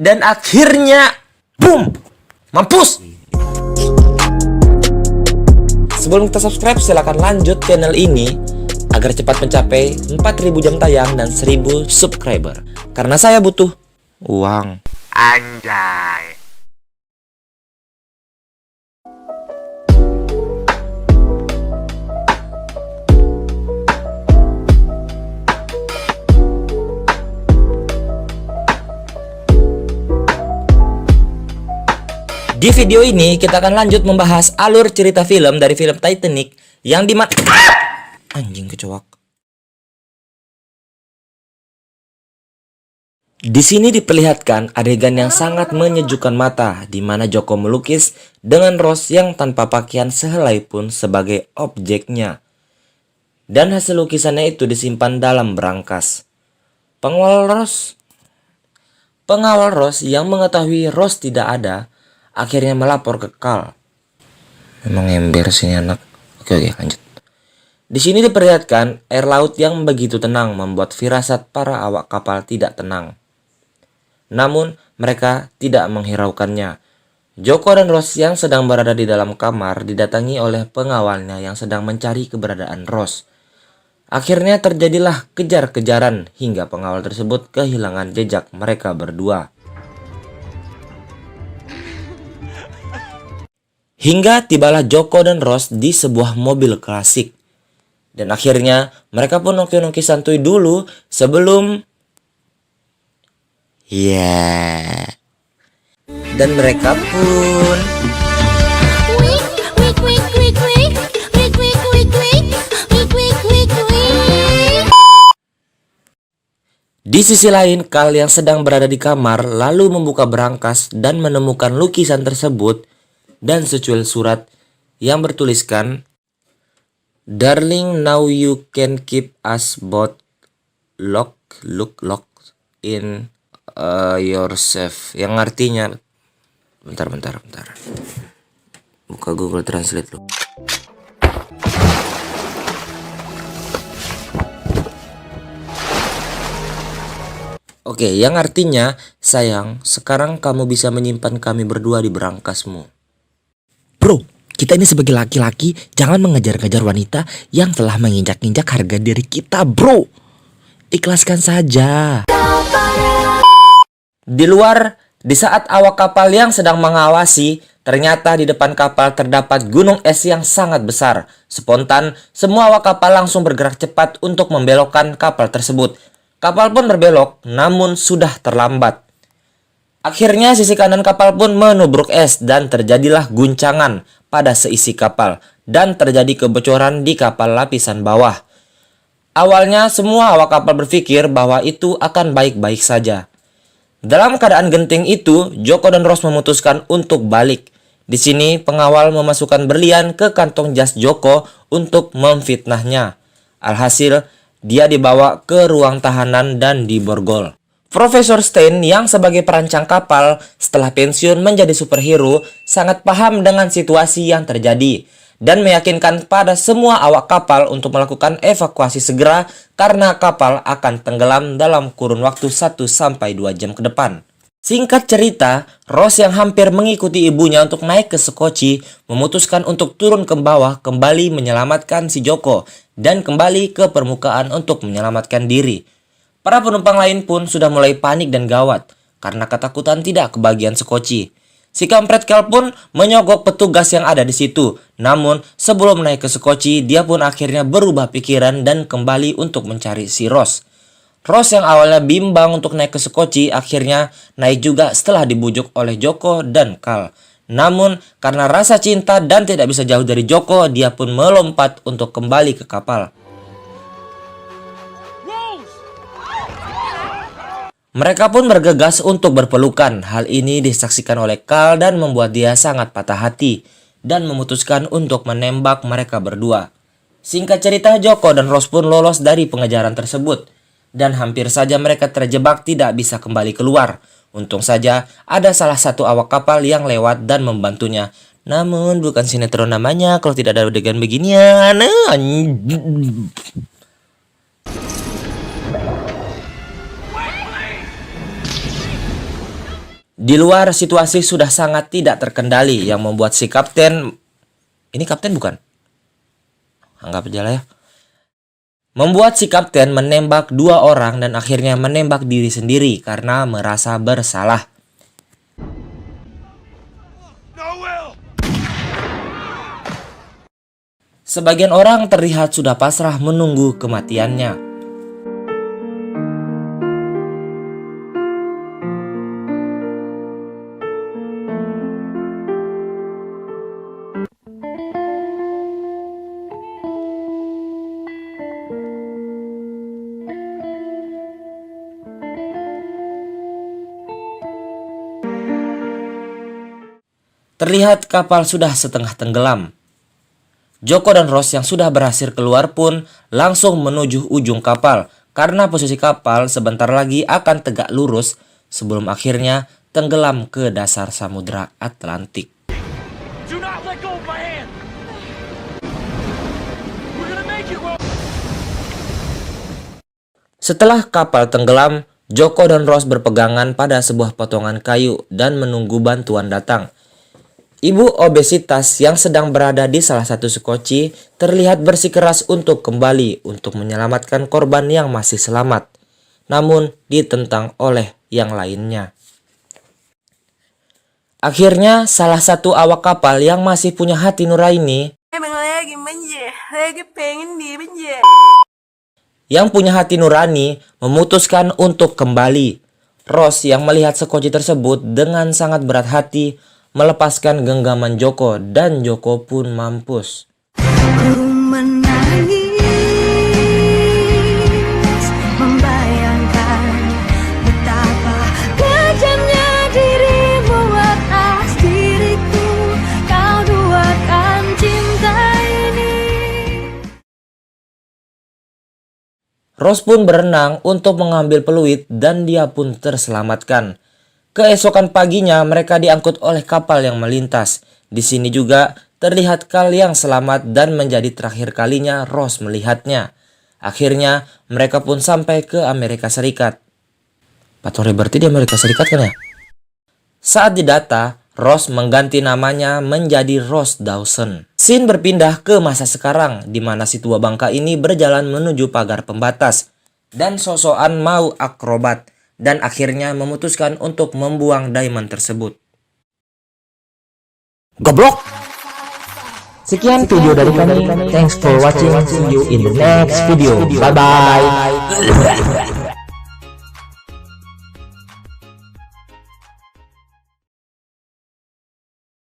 Dan akhirnya, boom! Mampus! Sebelum kita subscribe, silahkan lanjut channel ini agar cepat mencapai 4.000 jam tayang dan 1.000 subscriber. Karena saya butuh uang. Anjay. Di video ini kita akan lanjut membahas alur cerita film dari film Titanic yang dimana anjing kecoak. Di sini diperlihatkan adegan yang sangat menyejukkan mata di mana Joko melukis dengan Rose yang tanpa pakaian sehelai pun sebagai objeknya. Dan hasil lukisannya itu disimpan dalam berangkas. Pengawal Rose yang mengetahui Rose tidak ada akhirnya melapor ke Carl. Memang ember sini anak. Oke, lanjut. Di sini diperlihatkan air laut yang begitu tenang membuat firasat para awak kapal tidak tenang. Namun mereka tidak menghiraukannya. Joko dan Rose yang sedang berada di dalam kamar didatangi oleh pengawalnya yang sedang mencari keberadaan Rose. Akhirnya terjadilah kejar-kejaran hingga pengawal tersebut kehilangan jejak mereka berdua. Hingga tibalah Joko dan Rose di sebuah mobil klasik. Dan akhirnya mereka pun noki-noki santuy dulu sebelum dan mereka pun di sisi lain, Carl yang sedang berada di kamar lalu membuka berangkas dan menemukan lukisan tersebut dan secuil surat yang bertuliskan, "Darling, now you can keep us both locked in yourself." Yang artinya, bentar. Buka Google Translate lu. Oke, yang artinya, sayang, sekarang kamu bisa menyimpan kami berdua di berangkasmu. Bro, kita ini sebagai laki-laki jangan mengejar-kejar wanita yang telah menginjak-injak harga diri kita, bro. Ikhlaskan saja. Di luar, di saat awak kapal yang sedang mengawasi, ternyata di depan kapal terdapat gunung es yang sangat besar. Spontan, semua awak kapal langsung bergerak cepat untuk membelokkan kapal tersebut. Kapal pun berbelok, namun sudah terlambat. Akhirnya sisi kanan kapal pun menubruk es dan terjadilah guncangan pada seisi kapal dan terjadi kebocoran di kapal lapisan bawah. Awalnya semua awak kapal berpikir bahwa itu akan baik-baik saja. Dalam keadaan genting itu, Joko dan Rose memutuskan untuk balik. Di sini pengawal memasukkan berlian ke kantong jas Joko untuk memfitnahnya. Alhasil, dia dibawa ke ruang tahanan dan diborgol. Profesor Stein yang sebagai perancang kapal setelah pensiun menjadi superhero sangat paham dengan situasi yang terjadi dan meyakinkan pada semua awak kapal untuk melakukan evakuasi segera karena kapal akan tenggelam dalam kurun waktu 1-2 jam ke depan. Singkat cerita, Rose yang hampir mengikuti ibunya untuk naik ke sekoci memutuskan untuk turun ke bawah kembali menyelamatkan si Joko dan kembali ke permukaan untuk menyelamatkan diri. Para penumpang lain pun sudah mulai panik dan gawat karena ketakutan tidak kebagian sekoci. Si kampret Carl pun menyogok petugas yang ada di situ. Namun sebelum naik ke sekoci, dia pun akhirnya berubah pikiran dan kembali untuk mencari si Rose. Rose yang awalnya bimbang untuk naik ke sekoci akhirnya naik juga setelah dibujuk oleh Joko dan Carl. Namun karena rasa cinta dan tidak bisa jauh dari Joko, dia pun melompat untuk kembali ke kapal. Mereka pun bergegas untuk berpelukan. Hal ini disaksikan oleh Carl dan membuat dia sangat patah hati dan memutuskan untuk menembak mereka berdua. Singkat cerita, Joko dan Rose pun lolos dari pengejaran tersebut dan hampir saja mereka terjebak tidak bisa kembali keluar. Untung saja ada salah satu awak kapal yang lewat dan membantunya. Namun bukan sinetron namanya kalau tidak ada adegan beginian. Di luar situasi sudah sangat tidak terkendali yang membuat si kapten, ini kapten bukan? Anggap aja lah ya. Membuat si kapten menembak 2 orang dan akhirnya menembak diri sendiri karena merasa bersalah. Sebagian orang terlihat sudah pasrah menunggu kematiannya. Terlihat kapal sudah setengah tenggelam. Joko dan Ross yang sudah berhasil keluar pun langsung menuju ujung kapal karena posisi kapal sebentar lagi akan tegak lurus sebelum akhirnya tenggelam ke dasar Samudra Atlantik. Setelah kapal tenggelam, Joko dan Ross berpegangan pada sebuah potongan kayu dan menunggu bantuan datang. Ibu obesitas yang sedang berada di salah satu sekoci terlihat bersikeras untuk kembali untuk menyelamatkan korban yang masih selamat, namun ditentang oleh yang lainnya. Akhirnya salah satu awak kapal yang masih punya hati nurani, memutuskan untuk kembali. Ross yang melihat sekoci tersebut dengan sangat berat hati melepaskan genggaman Joko dan Joko pun mampus. Ku menangis, membayangkan betapa kejamnya dirimu atas diriku. Kau duakan cinta ini. Ross pun berenang untuk mengambil peluit dan dia pun terselamatkan. Keesokan paginya mereka diangkut oleh kapal yang melintas. Di sini juga terlihat Carl yang selamat dan menjadi terakhir kalinya Ross melihatnya. Akhirnya mereka pun sampai ke Amerika Serikat. Patori berarti di Amerika Serikat kan ya? Saat didata, Ross mengganti namanya menjadi Ross Dawson. Scene berpindah ke masa sekarang di mana si tua bangka ini berjalan menuju pagar pembatas dan sosokan mau akrobat. Dan akhirnya memutuskan untuk membuang diamond tersebut. Goblok! Sekian video dari kami. Thanks for watching. See you in the next video. Bye-bye.